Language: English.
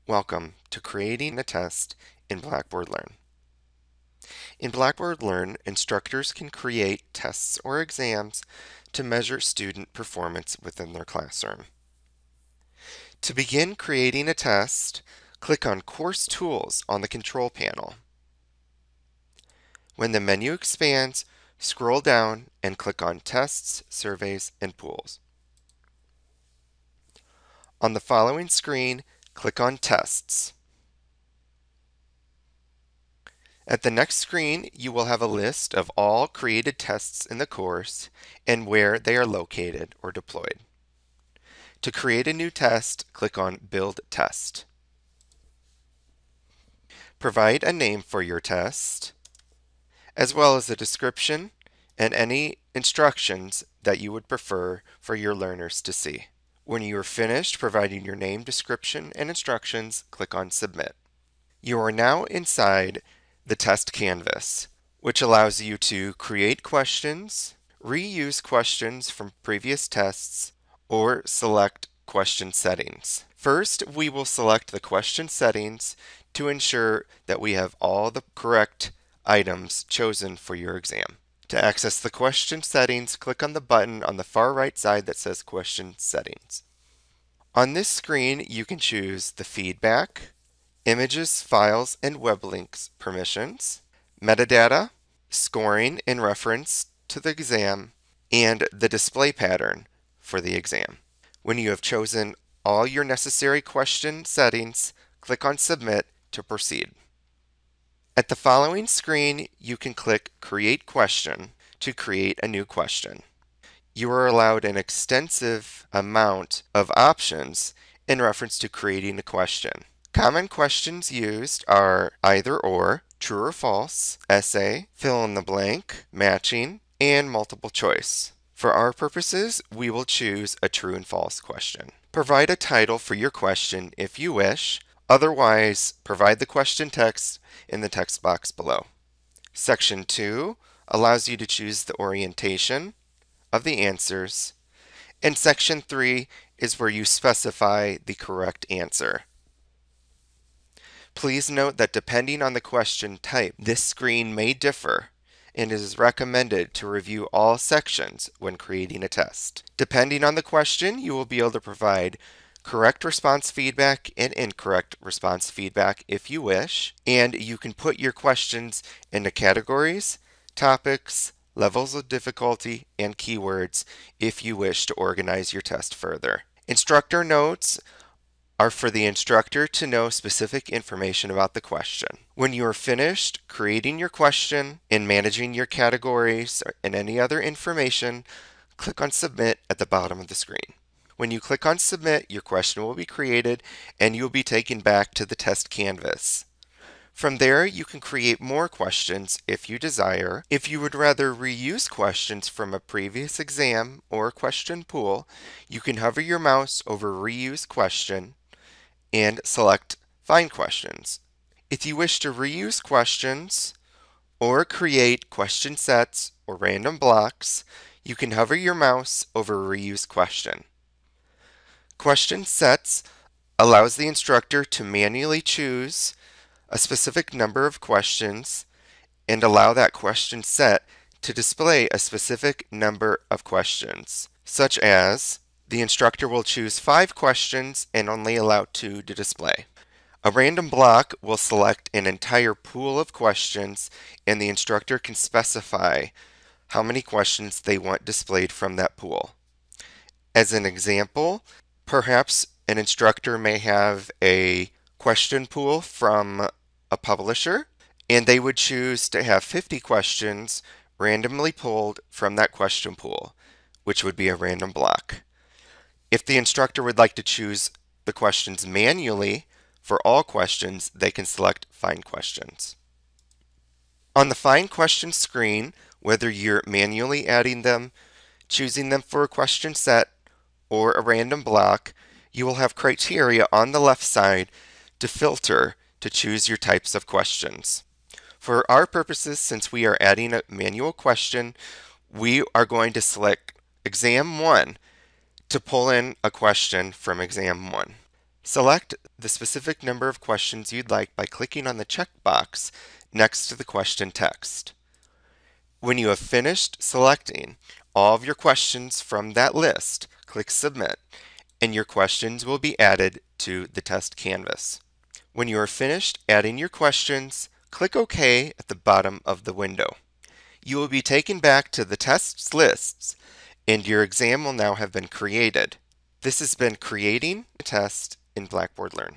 Welcome to creating a test in Blackboard Learn. In Blackboard Learn, instructors can create tests or exams to measure student performance within their classroom. To begin creating a test, click on Course Tools on the control panel. When the menu expands, scroll down and click on Tests, Surveys, and Pools. On the following screen, click on Tests. At the next screen, you will have a list of all created tests in the course and where they are located or deployed. To create a new test, click on Build Test. Provide a name for your test, as well as a description and any instructions that you would prefer for your learners to see. When you are finished providing your name, description, and instructions, click on Submit. You are now inside the test canvas, which allows you to create questions, reuse questions from previous tests, or select question settings. First, we will select the question settings to ensure that we have all the correct items chosen for your exam. To access the question settings, click on the button on the far right side that says Question Settings. On this screen, you can choose the feedback, images, files, and web links permissions, metadata, scoring in reference to the exam, and the display pattern for the exam. When you have chosen all your necessary question settings, click on Submit to proceed. At the following screen, you can click Create Question to create a new question. You are allowed an extensive amount of options in reference to creating a question. Common questions used are either or, true or false, essay, fill in the blank, matching, and multiple choice. For our purposes, we will choose a true and false question. Provide a title for your question if you wish. Otherwise, provide the question text in the text box below. Section 2 allows you to choose the orientation of the answers, and Section 3 is where you specify the correct answer. Please note that depending on the question type, this screen may differ, and it is recommended to review all sections when creating a test. Depending on the question, you will be able to provide correct response feedback and incorrect response feedback if you wish, and you can put your questions into categories, topics, levels of difficulty, and keywords if you wish to organize your test further. Instructor notes are for the instructor to know specific information about the question. When you are finished creating your question and managing your categories and any other information, click on Submit at the bottom of the screen. When you click on Submit, your question will be created and you will be taken back to the test canvas. From there, you can create more questions if you desire. If you would rather reuse questions from a previous exam or question pool, you can hover your mouse over Reuse Question and select Find Questions. If you wish to reuse questions or create question sets or random blocks, you can hover your mouse over Reuse Question. Question sets allows the instructor to manually choose a specific number of questions and allow that question set to display a specific number of questions, such as the instructor will choose 5 questions and only allow 2 to display. A random block will select an entire pool of questions, and the instructor can specify how many questions they want displayed from that pool. As an example, perhaps an instructor may have a question pool from a publisher, and they would choose to have 50 questions randomly pulled from that question pool, which would be a random block. If the instructor would like to choose the questions manually for all questions, they can select Find Questions. On the Find Questions screen, whether you're manually adding them, choosing them for a question set, or a random block, you will have criteria on the left side to filter to choose your types of questions. For our purposes, since we are adding a manual question, we are going to select Exam 1 to pull in a question from Exam 1. Select the specific number of questions you'd like by clicking on the checkbox next to the question text. When you have finished selecting all of your questions from that list, click Submit, and your questions will be added to the test canvas. When you are finished adding your questions, click OK at the bottom of the window. You will be taken back to the tests lists, and your exam will now have been created. This has been Creating a Test in Blackboard Learn.